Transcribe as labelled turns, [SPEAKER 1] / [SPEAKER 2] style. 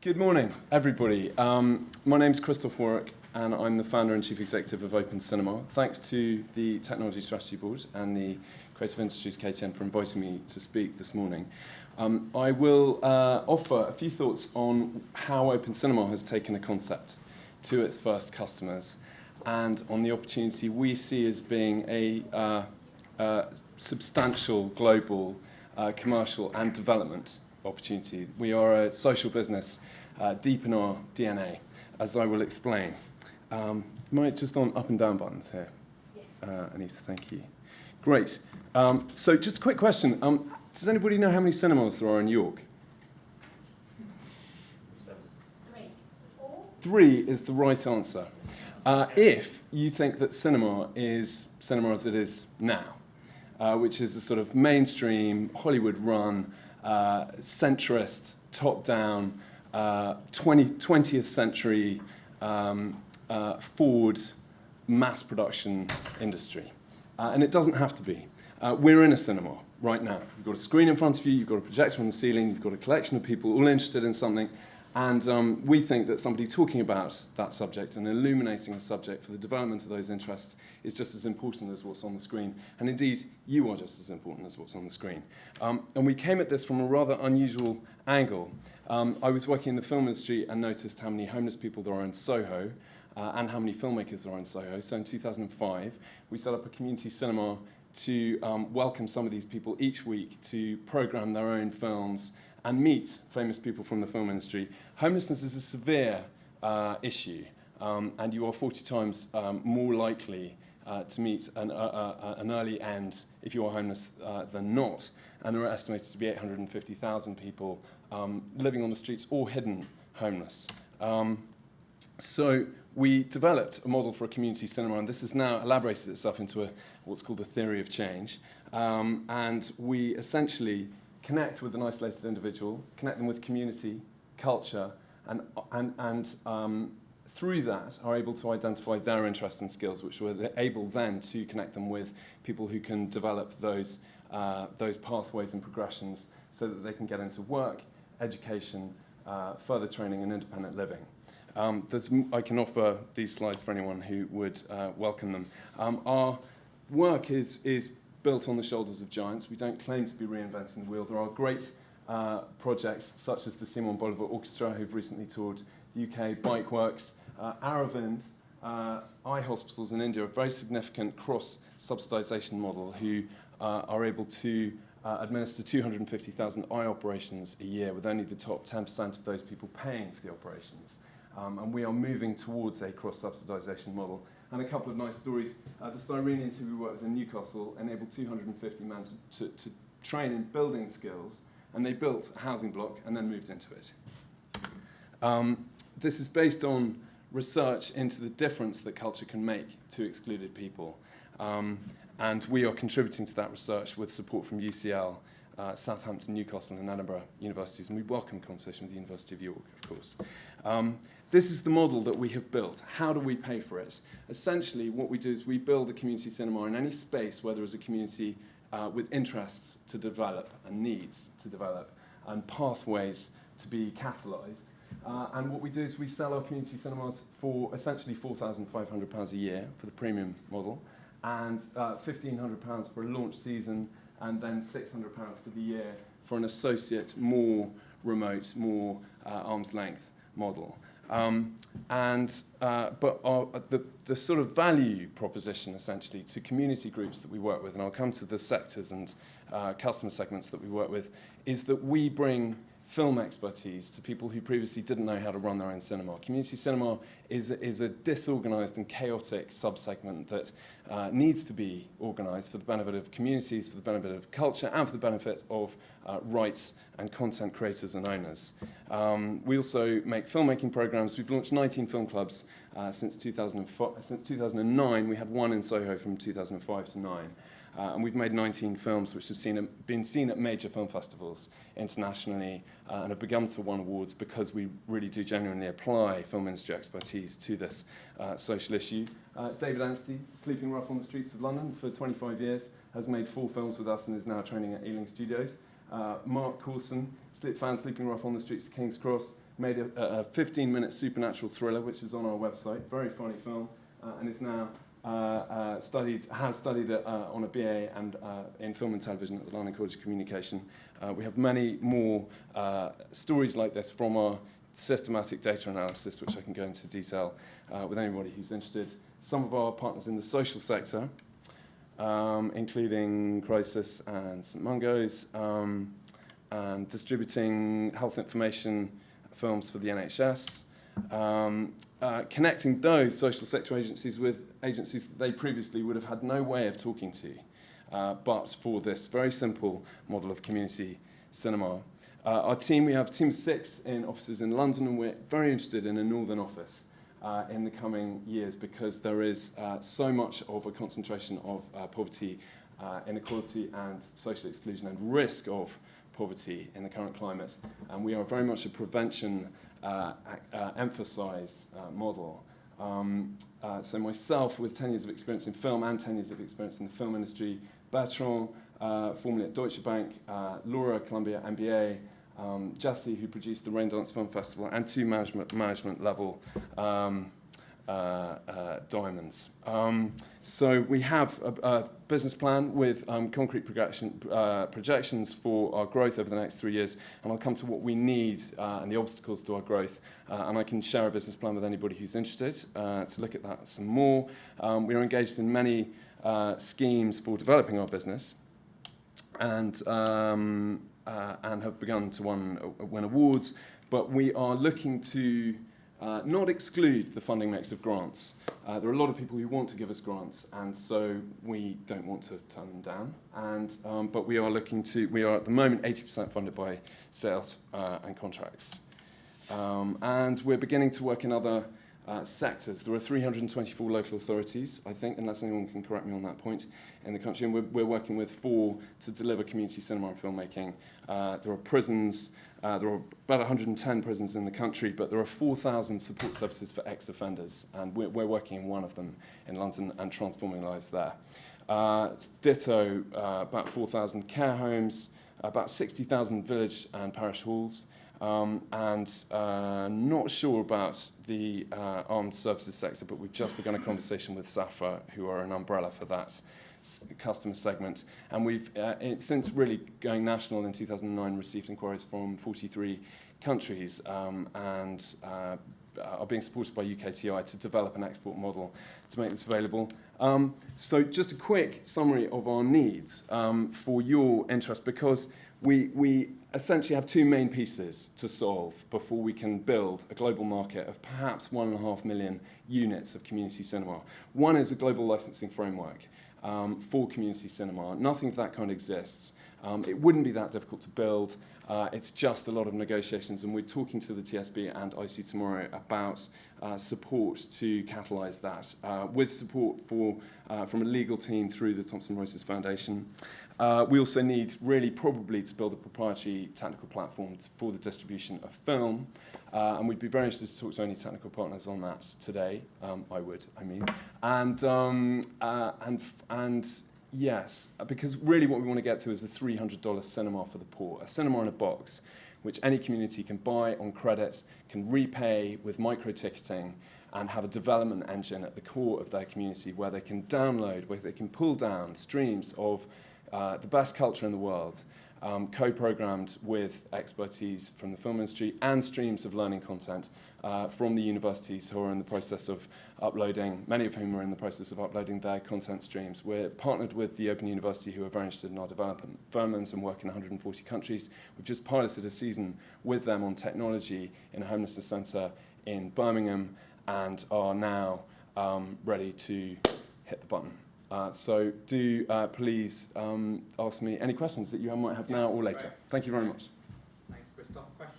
[SPEAKER 1] Good morning, everybody. My name's Christoph Warrack, and I'm the founder and chief executive of Open Cinema. Thanks to the Technology Strategy Board and the Creative Industries KTN for inviting me to speak this morning. I will offer a few thoughts on how Open Cinema has taken a concept to its first customers, and on the opportunity we see as being a substantial global commercial and development opportunity. We are a social business deep in our DNA, as I will explain. Might just on up and down buttons here. Yes. Anissa, thank you. Great. So just a quick question. Does anybody know how many cinemas there are in York?
[SPEAKER 2] 3.
[SPEAKER 1] 3 is the right answer. If you think that cinema is cinema as it is now, which is a sort of mainstream, Hollywood-run, centrist, top-down, 20th century Ford mass production industry. And it doesn't have to be. We're in a cinema right now. You've got a screen in front of you, you've got a projector on the ceiling, you've got a collection of people all interested in something, and we think that somebody talking about that subject and illuminating a subject for the development of those interests is just as important as what's on the screen. And indeed, you are just as important as what's on the screen. And we came at this from a rather unusual angle. I was working in the film industry and noticed how many homeless people there are in Soho and how many filmmakers there are in Soho. So in 2005, we set up a community cinema to welcome some of these people each week to program their own films and meet famous people from the film industry. Homelessness is a severe issue, and you are 40 times more likely to meet an early end if you are homeless than not. And there are estimated to be 850,000 people living on the streets or hidden homeless. So we developed a model for a community cinema, and this has now elaborated itself into what's called a theory of change. And we essentially connect with an isolated individual, connect them with community, culture, and through that are able to identify their interests and skills, which we're able then to connect them with people who can develop those pathways and progressions so that they can get into work, education, further training, and independent living. I can offer these slides for anyone who would welcome them. Our work is built on the shoulders of giants. We don't claim to be reinventing the wheel. There are great projects such as the Simon Bolivar Orchestra, who've recently toured the UK, Bikeworks, Aravind, eye hospitals in India, a very significant cross-subsidisation model who are able to administer 250,000 eye operations a year with only the top 10% of those people paying for the operations. And we are moving towards a cross-subsidisation model. And a couple of nice stories. The Cyrenians who we worked with in Newcastle enabled 250 men to train in building skills, and they built a housing block and then moved into it. This is based on research into the difference that culture can make to excluded people. And we are contributing to that research with support from UCL, Southampton, Newcastle, and Edinburgh universities, and we welcome conversation with the University of York, of course. This is the model that we have built. How do we pay for it? Essentially, what we do is we build a community cinema in any space where there is a community with interests to develop and needs to develop and pathways to be catalysed. And what we do is we sell our community cinemas for essentially £4,500 a year for the premium model, and £1,500 for a launch season, and then £600 for the year for an associate, more remote, more arm's length model. But the sort of value proposition essentially to community groups that we work with, and I'll come to the sectors and customer segments that we work with, is that we bring film expertise to people who previously didn't know how to run their own cinema. Community cinema is a disorganised and chaotic subsegment that needs to be organised for the benefit of communities, for the benefit of culture, and for the benefit of rights and content creators and owners. We also make filmmaking programmes. We've launched 19 film clubs since 2009. We had one in Soho from 2005 to 9. And we've made 19 films which have been seen at major film festivals internationally and have begun to win awards because we really do genuinely apply film industry expertise to this social issue. David Anstey, Sleeping Rough on the Streets of London for 25 years, has made 4 films with us and is now training at Ealing Studios. Mark Coulson, found Sleeping Rough on the Streets of King's Cross, made a 15-minute supernatural thriller, which is on our website. Very funny film, and is now has studied it on a BA and in film and television at the London College of Communication. We have many more stories like this from our systematic data analysis, which I can go into detail with anybody who's interested. Some of our partners in the social sector, including Crisis and St Mungo's, and distributing health information films for the NHS, connecting those social sector agencies with agencies that they previously would have had no way of talking to, but for this very simple model of community cinema. Our team, we have a team of 6 in offices in London, and we're very interested in a northern office in the coming years, because there is so much of a concentration of poverty, inequality and social exclusion and risk of poverty in the current climate, and we are very much a prevention emphasised model. So myself, with 10 years of experience in film and 10 years of experience in the film industry, Bertrand, formerly at Deutsche Bank, Laura, Columbia MBA, Jesse, who produced the Rain Dance Film Festival, and 2 management level diamonds. So we have a business plan with concrete projections for our growth over the next 3 years, and I'll come to what we need and the obstacles to our growth, and I can share a business plan with anybody who's interested to look at that some more. We are engaged in many schemes for developing our business, and have begun to win awards, but we are looking to not exclude the funding mix of grants. There are a lot of people who want to give us grants, and so we don't want to turn them down. And but we are at the moment 80% funded by sales and contracts, and we're beginning to work in other sectors. There are 324 local authorities, I think, unless anyone can correct me on that point, in the country, and we're working with 4 to deliver community cinema and filmmaking. There are prisons. There are about 110 prisons in the country, but there are 4,000 support services for ex-offenders, and we're working in one of them in London and transforming lives there. Ditto, about 4,000 care homes, about 60,000 village and parish halls, and not sure about the armed services sector, but we've just begun a conversation with SAFRA, who are an umbrella for that customer segment, and we've since really going national in 2009 received inquiries from 43 countries, and are being supported by UKTI to develop an export model to make this available. So just a quick summary of our needs for your interest, because we essentially have 2 main pieces to solve before we can build a global market of perhaps 1.5 million units of community cinema. One is a global licensing framework for community cinema. Nothing of that kind exists. It wouldn't be that difficult to build. It's just a lot of negotiations, and we're talking to the TSB and IC tomorrow about support to catalyse that, with support from a legal team through the Thomson Reuters Foundation. We also need, really probably, to build a proprietary technical platform for the distribution of film, and we'd be very interested to talk to any technical partners on that today. And yes, because really what we want to get to is a $300 cinema for the poor, a cinema in a box, which any community can buy on credit, can repay with micro-ticketing, and have a development engine at the core of their community where they can download, where they can pull down streams of the best culture in the world, co-programmed with expertise from the film industry, and streams of learning content from the universities who are in the process of uploading, many of whom are in the process of uploading their content streams. We're partnered with the Open University, who are very interested in our developments and work in 140 countries. We've just piloted a season with them on technology in a homelessness centre in Birmingham, and are now ready to hit the button. So do please ask me any questions that you might have now or later. Thank you very much.
[SPEAKER 2] Thanks, Christoph. Questions?